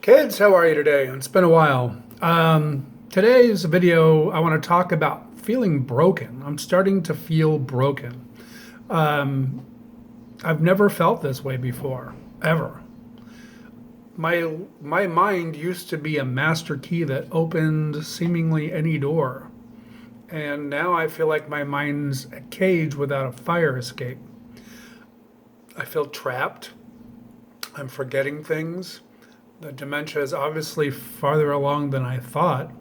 Kids, how are you today? It's been a while. Today's video, I want to talk about feeling broken. I'm starting to feel broken. Um, I've never felt this way before, ever. My mind used to be a master key that opened seemingly any door, and now I feel like my mind's a cage without a fire escape. I feel trapped. I'm forgetting things. The dementia is obviously farther along than I thought.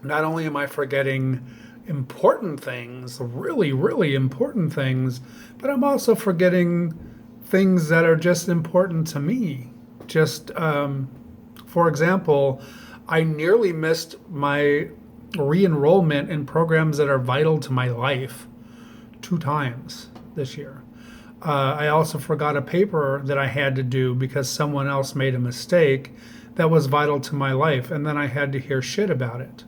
Not only am I forgetting important things, really, really important things, but I'm also forgetting things that are just important to me. For example, I nearly missed my re enrollment in programs that are vital to my life 2 times this year. I also forgot a paper that I had to do because someone else made a mistake that was vital to my life, and then I had to hear shit about it.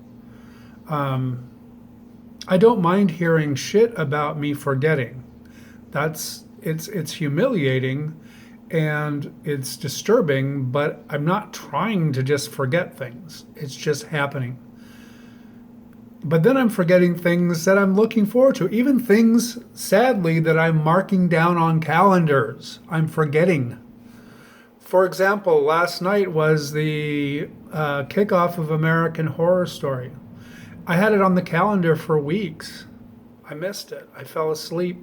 I don't mind hearing shit about me forgetting. It's humiliating and it's disturbing, but I'm not trying to just forget things. It's just happening. But then I'm forgetting things that I'm looking forward to, even things, sadly, that I'm marking down on calendars. I'm forgetting. For example, last night was the kickoff of American Horror Story. I had it on the calendar for weeks. I missed it. I fell asleep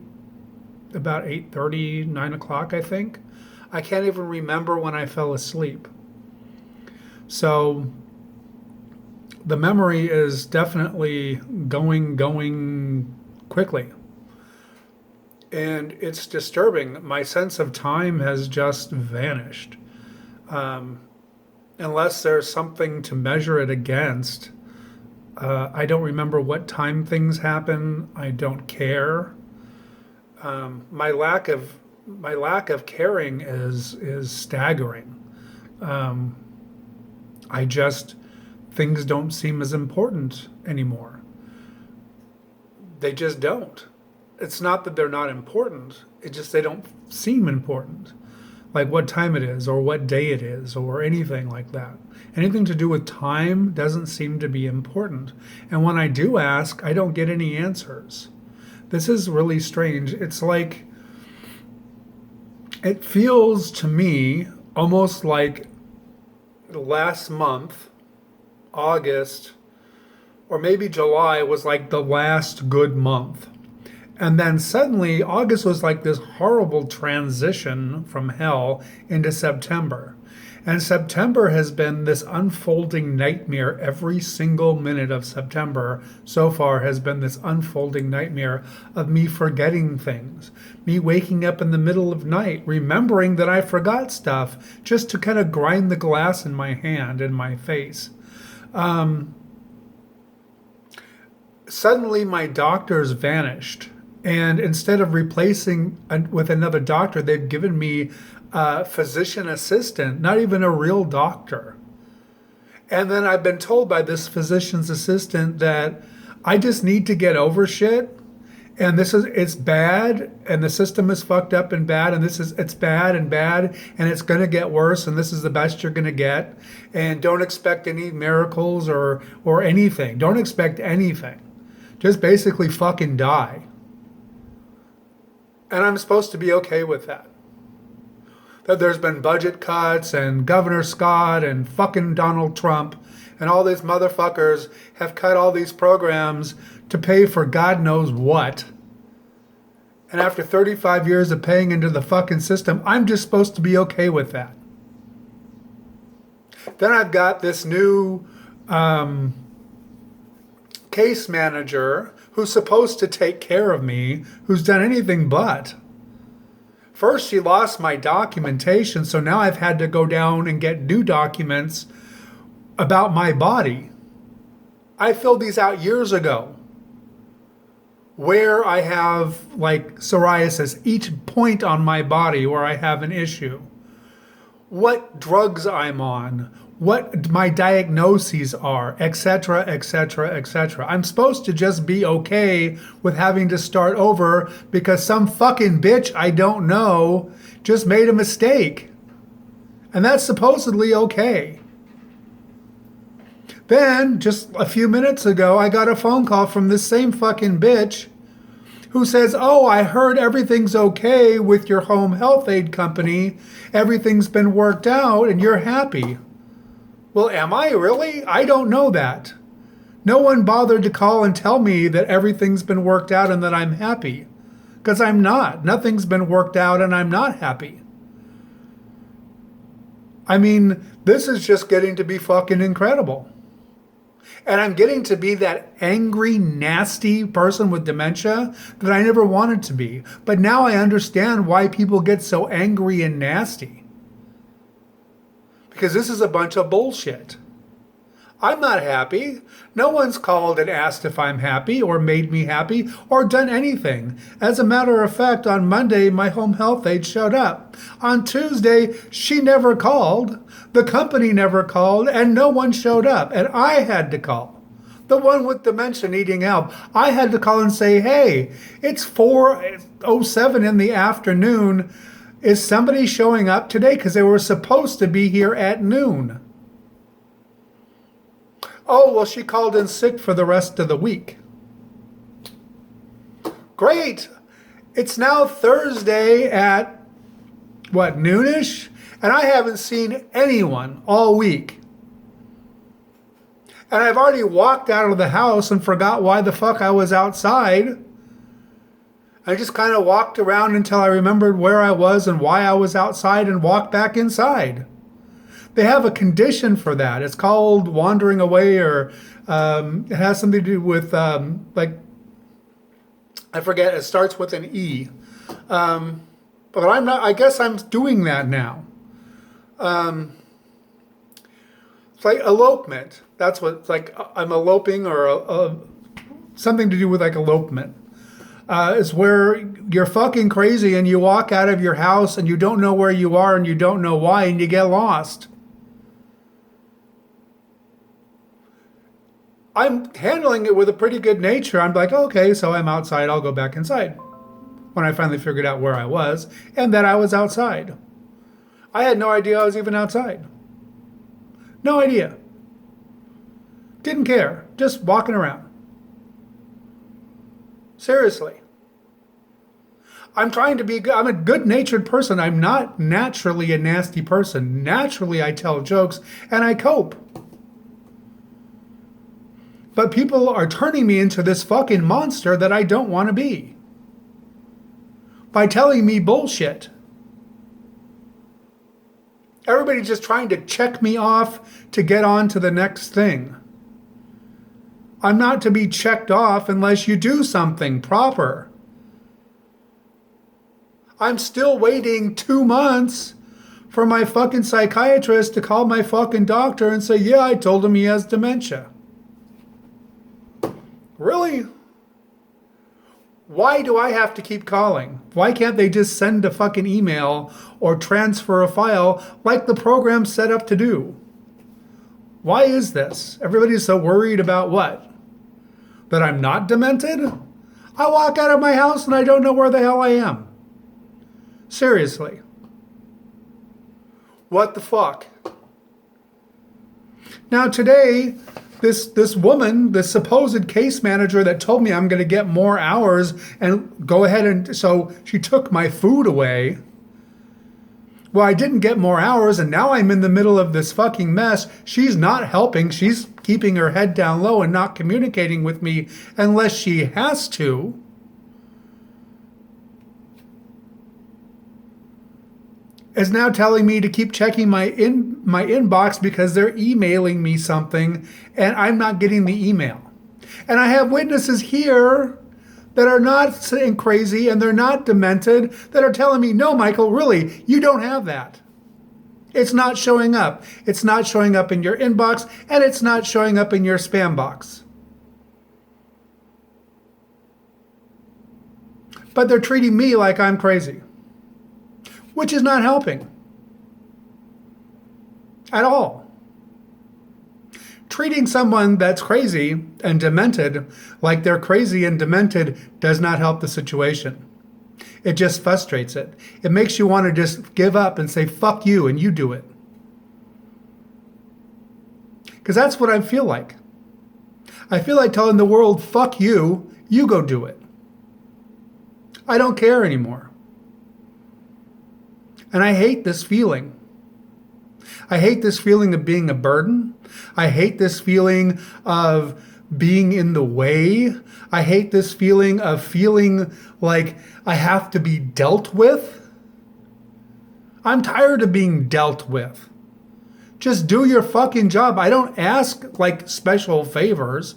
about 8:30, 9 o'clock, I think. I can't even remember when I fell asleep. So the memory is definitely going quickly. And it's disturbing. My sense of time has just vanished. Um, Unless there's something to measure it against, I don't remember what time things happen. I don't care. My lack of caring is staggering. Um, I just things don't seem as important anymore. They just don't. It's not that they're not important. It's just they don't seem important. Like what time it is or what day it is or anything like that. Anything to do with time doesn't seem to be important. And when I do ask, I don't get any answers. This is really strange. It's like, it feels to me almost like last month, August, or maybe July was like the last good month. And then suddenly, August was like this horrible transition from hell into September. And September has been this unfolding nightmare. Every single minute of September so far has been this unfolding nightmare of me forgetting things, me waking up in the middle of night, remembering that I forgot stuff just to kind of grind the glass in my hand and my face. Um, Suddenly, my doctors vanished. And instead of replacing with another doctor, they've given me a physician assistant, not even a real doctor. And then I've been told by this physician's assistant that I just need to get over shit. And it's bad, and the system is fucked up and bad, and it's bad and bad, and it's gonna get worse, and this is the best you're gonna get. And don't expect any miracles or anything. Don't expect anything. Just basically fucking die. And I'm supposed to be okay with that. That there's been budget cuts and Governor Scott and fucking Donald Trump and all these motherfuckers have cut all these programs to pay for God knows what. And after 35 years of paying into the fucking system, I'm just supposed to be okay with that. Then I've got this new case manager who's supposed to take care of me, who's done anything but. First, she lost my documentation, so now I've had to go down and get new documents about my body. I filled these out years ago, where I have like psoriasis, each point on my body where I have an issue, what drugs I'm on, what my diagnoses are, etc., etc., etc. I'm supposed to just be okay with having to start over because some fucking bitch I don't know just made a mistake. And that's supposedly okay. Then, just a few minutes ago, I got a phone call from this same fucking bitch who says, "Oh, I heard everything's okay with your home health aid company. Everything's been worked out and you're happy." Well, am I really? I don't know that. No one bothered to call and tell me that everything's been worked out and that I'm happy. Because I'm not. Nothing's been worked out and I'm not happy. I mean, this is just getting to be fucking incredible. And I'm getting to be that angry, nasty person with dementia that I never wanted to be. But now I understand why people get so angry and nasty. Because this is a bunch of bullshit. I'm not happy. No one's called and asked if I'm happy or made me happy or done anything. As a matter of fact, on Monday, my home health aide showed up. On Tuesday, she never called. The company never called and no one showed up. And I had to call. The one with dementia needing help. I had to call and say, "Hey, it's 4:07 in the afternoon. Is somebody showing up today? Because they were supposed to be here at noon." "Oh, well, she called in sick for the rest of the week." Great. It's now Thursday at, what, noonish? And I haven't seen anyone all week. And I've already walked out of the house and forgot why the fuck I was outside. I just kind of walked around until I remembered where I was and why I was outside and walked back inside. They have a condition for that. It's called wandering away, or it has something to do with, like, I forget, it starts with an E. But I'm not, I guess I'm doing that now. It's like elopement. That's what, it's like I'm eloping, or something to do with like elopement. It's where you're fucking crazy and you walk out of your house and you don't know where you are and you don't know why and you get lost. I'm handling it with a pretty good nature. I'm like, okay, so I'm outside. I'll go back inside. When I finally figured out where I was and that I was outside. I had no idea I was even outside. No idea. Didn't care. Just walking around. Seriously. I'm trying to be good. I'm a good-natured person. I'm not naturally a nasty person. Naturally, I tell jokes and I cope. But people are turning me into this fucking monster that I don't want to be. By telling me bullshit. Everybody's just trying to check me off to get on to the next thing. I'm not to be checked off unless you do something proper. I'm still waiting 2 months for my fucking psychiatrist to call my fucking doctor and say, "Yeah, I told him he has dementia." Really? Why do I have to keep calling? Why can't they just send a fucking email or transfer a file like the program's set up to do? Why is this? Everybody's so worried about what? That I'm not demented? I walk out of my house and I don't know where the hell I am. Seriously. What the fuck? Now today, this woman, this supposed case manager that told me I'm going to get more hours and go ahead and, so she took my food away. Well, I didn't get more hours and now I'm in the middle of this fucking mess. She's not helping. She's keeping her head down low and not communicating with me unless she has to. Is now telling me to keep checking my inbox because they're emailing me something and I'm not getting the email. And I have witnesses here that are not saying crazy and they're not demented that are telling me, "No, Michael, really, you don't have that. It's not showing up. It's not showing up in your inbox and it's not showing up in your spam box." But they're treating me like I'm crazy. Which is not helping at all. Treating someone that's crazy and demented like they're crazy and demented does not help the situation. It just frustrates it. It makes you want to just give up and say, "Fuck you," and you do it. Because that's what I feel like. I feel like telling the world, fuck you, you go do it. I don't care anymore. And I hate this feeling. I hate this feeling of being a burden. I hate this feeling of being in the way. I hate this feeling of feeling like I have to be dealt with. I'm tired of being dealt with. Just do your fucking job. I don't ask like special favors.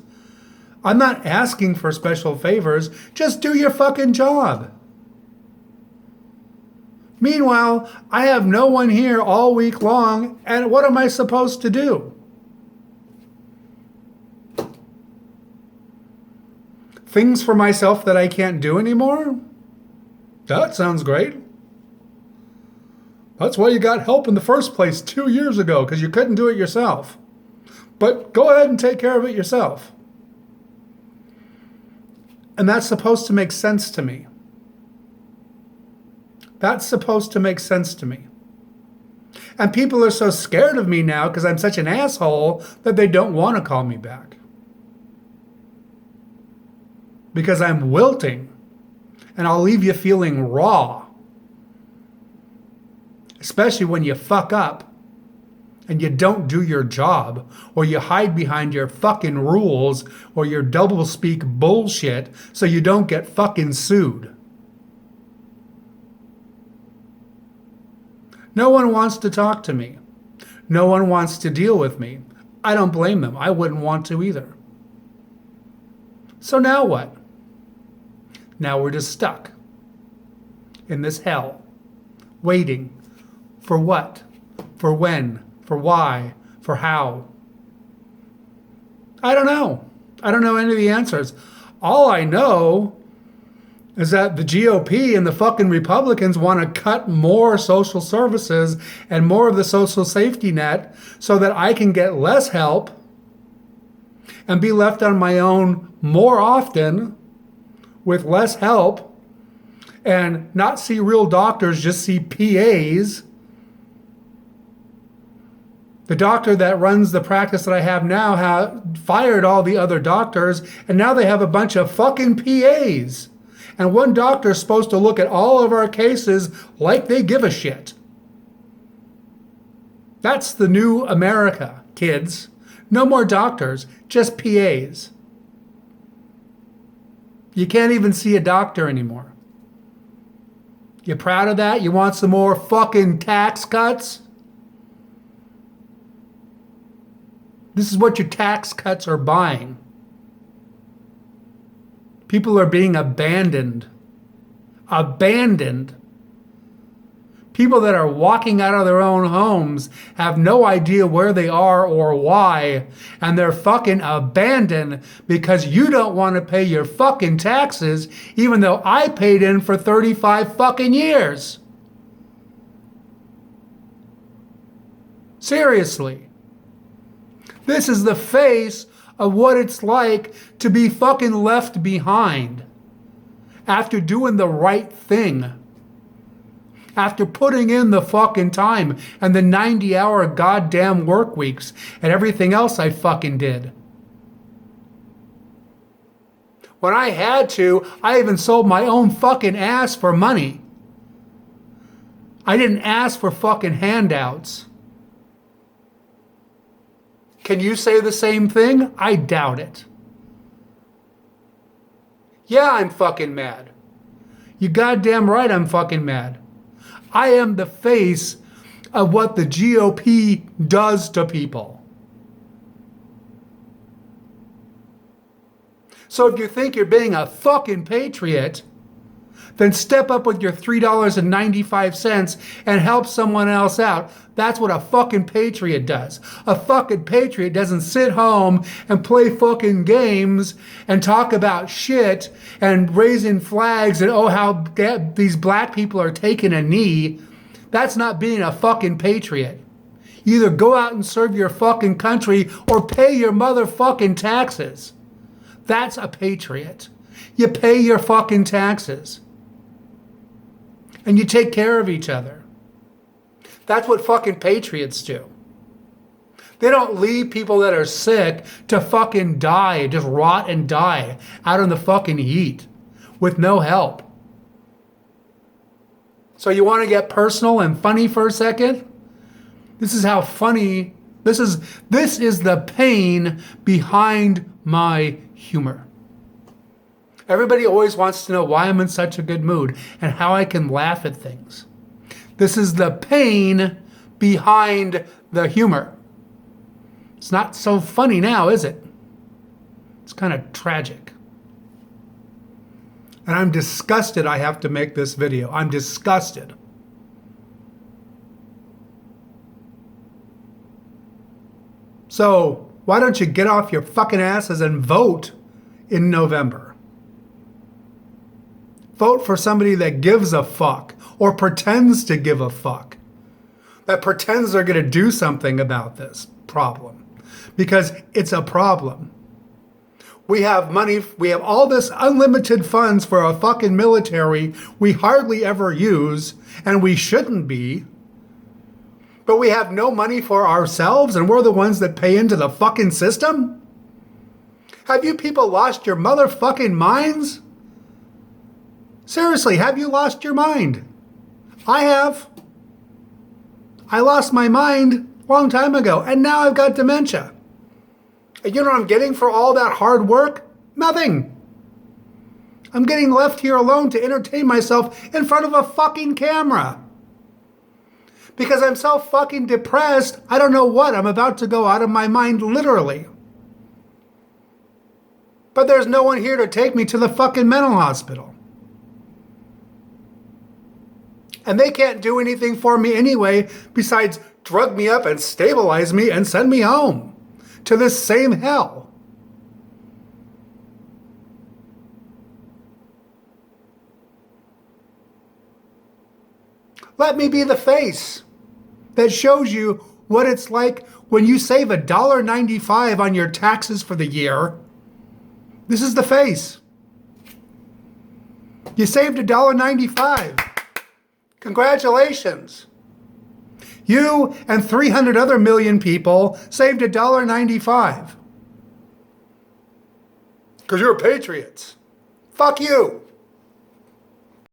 I'm not asking for special favors. Just do your fucking job. Meanwhile, I have no one here all week long, and what am I supposed to do? Things for myself that I can't do anymore? That sounds great. That's why you got help in the first place 2 years ago, because you couldn't do it yourself. But go ahead and take care of it yourself. And that's supposed to make sense to me. That's supposed to make sense to me. And people are so scared of me now because I'm such an asshole that they don't want to call me back. Because I'm wilting and I'll leave you feeling raw. Especially when you fuck up and you don't do your job, or you hide behind your fucking rules or your doublespeak bullshit so you don't get fucking sued. No one wants to talk to me. No one wants to deal with me. I don't blame them. I wouldn't want to either. So now what? Now we're just stuck in this hell, waiting for what? For when? For why? For how? I don't know. I don't know any of the answers. All I know is that the GOP and the fucking Republicans want to cut more social services and more of the social safety net so that I can get less help and be left on my own more often with less help and not see real doctors, just see PAs. The doctor that runs the practice that I have now fired all the other doctors, and now they have a bunch of fucking PAs. And one doctor is supposed to look at all of our cases like they give a shit. That's the new America, kids. No more doctors, just PAs. You can't even see a doctor anymore. You proud of that? You want some more fucking tax cuts? This is what your tax cuts are buying. People are being abandoned. Abandoned. People that are walking out of their own homes have no idea where they are or why, and they're fucking abandoned because you don't want to pay your fucking taxes, even though I paid in for 35 fucking years. Seriously. This is the face of what it's like to be fucking left behind after doing the right thing. After putting in the fucking time and the 90-hour goddamn work weeks and everything else I fucking did. When I had to, I even sold my own fucking ass for money. I didn't ask for fucking handouts. Can you say the same thing? I doubt it. Yeah, I'm fucking mad. You goddamn right I'm fucking mad. I am the face of what the GOP does to people. So if you think you're being a fucking patriot, then step up with your $3.95 and help someone else out. That's what a fucking patriot does. A fucking patriot doesn't sit home and play fucking games and talk about shit and raising flags and oh how these black people are taking a knee. That's not being a fucking patriot. You either go out and serve your fucking country or pay your motherfucking taxes. That's a patriot. You pay your fucking taxes. And you take care of each other. That's what fucking patriots do. They don't leave people that are sick to fucking die, just rot and die out in the fucking heat with no help. So you want to get personal and funny for a second? This is how funny, this is the pain behind my humor. Everybody always wants to know why I'm in such a good mood and how I can laugh at things. This is the pain behind the humor. It's not so funny now, is it? It's kind of tragic. And I'm disgusted I have to make this video. I'm disgusted. So why don't you get off your fucking asses and vote in November? Vote for somebody that gives a fuck or pretends to give a fuck. That pretends they're going to do something about this problem. Because it's a problem. We have money, we have all this unlimited funds for a fucking military we hardly ever use, and we shouldn't be. But we have no money for ourselves, and we're the ones that pay into the fucking system? Have you people lost your motherfucking minds? Seriously, have you lost your mind? I have. I lost my mind a long time ago, and now I've got dementia. And you know what I'm getting for all that hard work? Nothing. I'm getting left here alone to entertain myself in front of a fucking camera. Because I'm so fucking depressed, I don't know what. I'm about to go out of my mind, literally. But there's no one here to take me to the fucking mental hospital. And they can't do anything for me anyway besides drug me up and stabilize me and send me home to this same hell. Let me be the face that shows you what it's like when you save $1.95 on your taxes for the year. This is the face. You saved $1.95. Congratulations. You and 300 other million people saved $1.95. Because you're patriots. Fuck you.